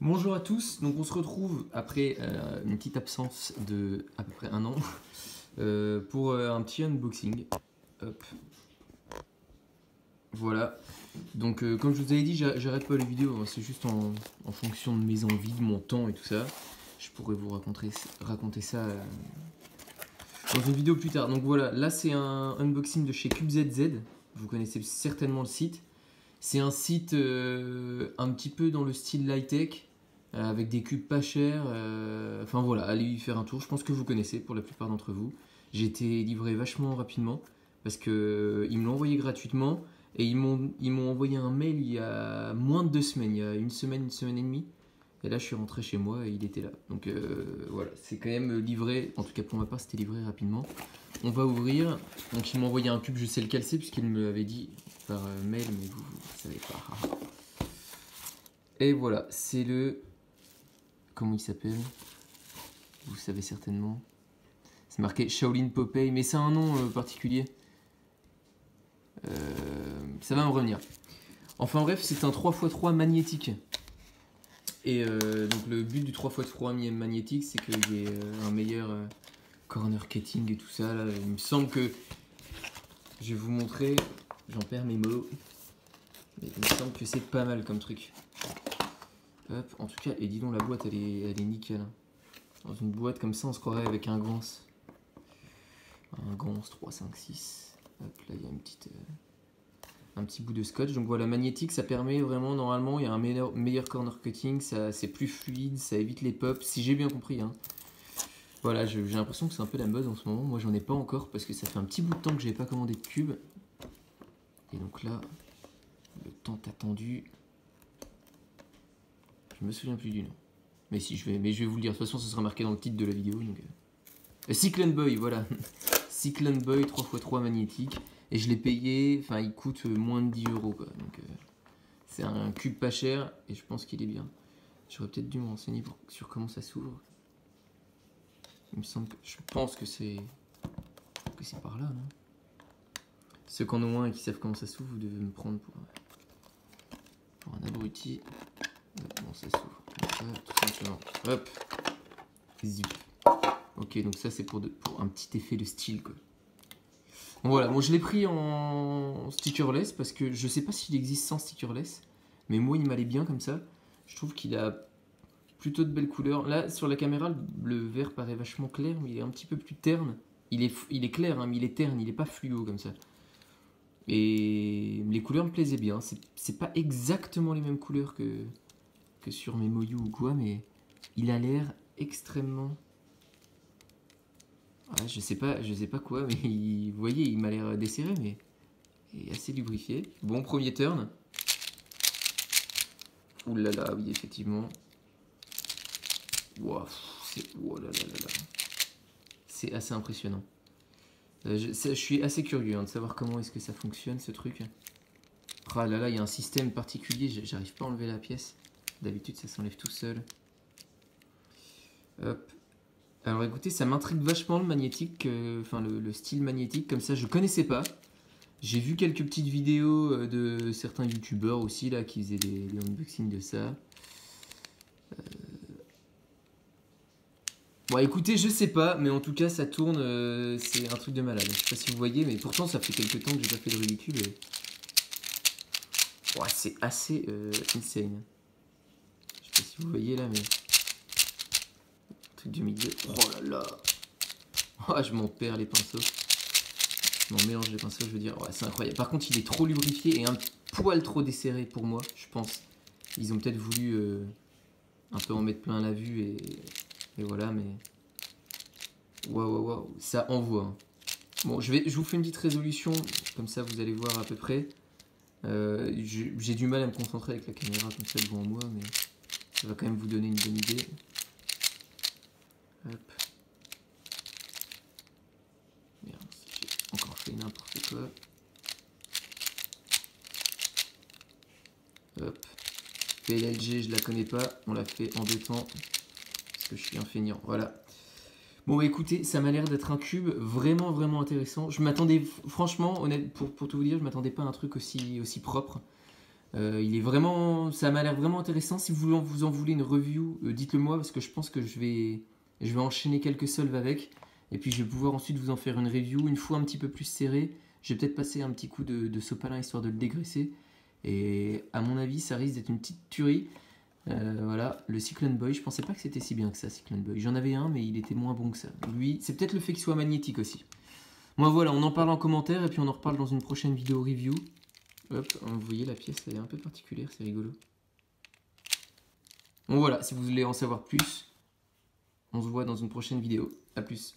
Bonjour à tous, donc on se retrouve après une petite absence de à peu près un an pour un petit unboxing. Hop. Voilà, donc comme je vous avais dit, j'arrête pas les vidéos, hein, c'est juste en fonction de mes envies, de mon temps et tout ça. Je pourrais vous raconter ça dans une vidéo plus tard. Donc voilà, là c'est un unboxing de chez CubeZZ, vous connaissez certainement le site. C'est un site un petit peu dans le style high-tech, avec des cubes pas chers. Enfin voilà, allez y faire un tour. Je pense que vous connaissez pour la plupart d'entre vous. J'ai été livré vachement rapidement parce que ils me l'ont envoyé gratuitement et ils m'ont envoyé un mail il y a moins de 2 semaines, il y a une semaine et demie. Et là, je suis rentré chez moi et il était là. Donc voilà, c'est quand même livré. En tout cas, pour ma part, c'était livré rapidement. On va ouvrir. Donc, il m'a envoyé un cube, je sais lequel c'est, puisqu'il me l'avait dit par mail, mais vous ne savez pas. Et voilà, c'est le. Comment il s'appelle? Vous savez certainement. C'est marqué Shaolin Popeye, mais c'est un nom particulier. Ça va me revenir. Enfin bref, c'est un 3x3 magnétique. Et donc le but du 3x3 magnétique, c'est qu'il y ait un meilleur corner cutting et tout ça. Là. Il me semble que je vais vous montrer, j'en perds mes mots, mais il me semble que c'est pas mal comme truc. Hop, en tout cas, et dis donc la boîte elle est nickel. Dans une boîte comme ça, on se croirait avec un Gans. Un Gans 3, 5, 6. Hop, là il y a un petit bout de scotch. Donc voilà, magnétique, ça permet vraiment, normalement, il y a un meilleur corner cutting, c'est plus fluide, ça évite les pops, si j'ai bien compris. Hein. Voilà, j'ai l'impression que c'est un peu la mode en ce moment. Moi, j'en ai pas encore parce que ça fait un petit bout de temps que j'ai pas commandé de cube. Et donc là, le temps attendu. Je me souviens plus du nom. Mais si, je vais vous le dire. De toute façon, ce sera marqué dans le titre de la vidéo. Donc, Cyclone Boy, voilà. Cyclone Boy 3x3 magnétique. Et je l'ai payé, enfin, il coûte moins de 10 euros, quoi. Donc, c'est un cube pas cher et je pense qu'il est bien. J'aurais peut-être dû me renseigner sur comment ça s'ouvre. Il me semble que. Je pense que c'est par là, non? Ceux qui en ont un et qui savent comment ça s'ouvre, vous devez me prendre pour un abruti. Comment ça s'ouvre? Comme ça, tout simplement. Hop. Zip. Ok, donc ça c'est pour un petit effet de style, quoi. Bon, voilà, bon, je l'ai pris en stickerless parce que je sais pas s'il existe sans stickerless, mais moi il m'allait bien comme ça. Je trouve qu'il a plutôt de belles couleurs. Là sur la caméra, le vert paraît vachement clair, mais il est un petit peu plus terne. Il est clair, hein, mais il est terne, il est pas fluo comme ça. Et les couleurs me plaisaient bien. C'est pas exactement les mêmes couleurs que sur mes Moyu ou quoi, mais il a l'air extrêmement. Ouais, je sais pas quoi, mais vous voyez, il m'a l'air desserré, mais il est assez lubrifié. Bon premier turn. Ouh là là, oui, effectivement. Wow, oh là là là là. C'est assez impressionnant. Je suis assez curieux hein, de savoir comment est-ce que ça fonctionne ce truc. Ah là là, il y a un système particulier, j'arrive pas à enlever la pièce. D'habitude, ça s'enlève tout seul. Hop. Alors écoutez, ça m'intrigue vachement le magnétique, enfin le style magnétique, comme ça je connaissais pas. J'ai vu quelques petites vidéos de certains youtubeurs aussi là qui faisaient des unboxings de ça. Bon écoutez, je sais pas, mais en tout cas ça tourne, c'est un truc de malade. Je sais pas si vous voyez, mais pourtant ça fait quelques temps que j'ai pas fait de ridicule. Et... Ouais, c'est assez insane. Je sais pas si vous voyez là, mais... Truc du milieu. Oh là là. Oh, je m'en perds les pinceaux. Je m'en mélange les pinceaux, je veux dire. Ouais, c'est incroyable. Par contre, il est trop lubrifié et un poil trop desserré pour moi, je pense. Ils ont peut-être voulu un peu en mettre plein la vue et voilà, mais... Waouh, waouh, waouh. Ça envoie. Hein. Bon, je vous fais une petite résolution, comme ça vous allez voir à peu près. J'ai du mal à me concentrer avec la caméra comme ça devant moi, mais ça va quand même vous donner une bonne idée. Hop. Merde, j'ai encore fait n'importe quoi. Hop. PLLG, je la connais pas. On l'a fait en 2 temps. Parce que je suis un feignant. Voilà. Bon, écoutez, ça m'a l'air d'être un cube vraiment, vraiment intéressant. Je m'attendais, franchement, honnête, pour tout vous dire, je m'attendais pas à un truc aussi propre. Il est vraiment, ça m'a l'air vraiment intéressant. Si vous en voulez une review, dites-le moi parce que je pense que je vais enchaîner quelques solves avec. Et puis je vais pouvoir ensuite vous en faire une review une fois un petit peu plus serré. Je vais peut-être passer un petit coup de sopalin histoire de le dégraisser. Et à mon avis, ça risque d'être une petite tuerie. Voilà, le Cyclone Boy, je pensais pas que c'était si bien que ça, Cyclone Boy. J'en avais un, mais il était moins bon que ça. Lui, c'est peut-être le fait qu'il soit magnétique aussi. Moi voilà, on en parle en commentaire et puis on en reparle dans une prochaine vidéo review. Hop, vous voyez la pièce, elle est un peu particulière, c'est rigolo. Bon voilà, si vous voulez en savoir plus, on se voit dans une prochaine vidéo. A plus.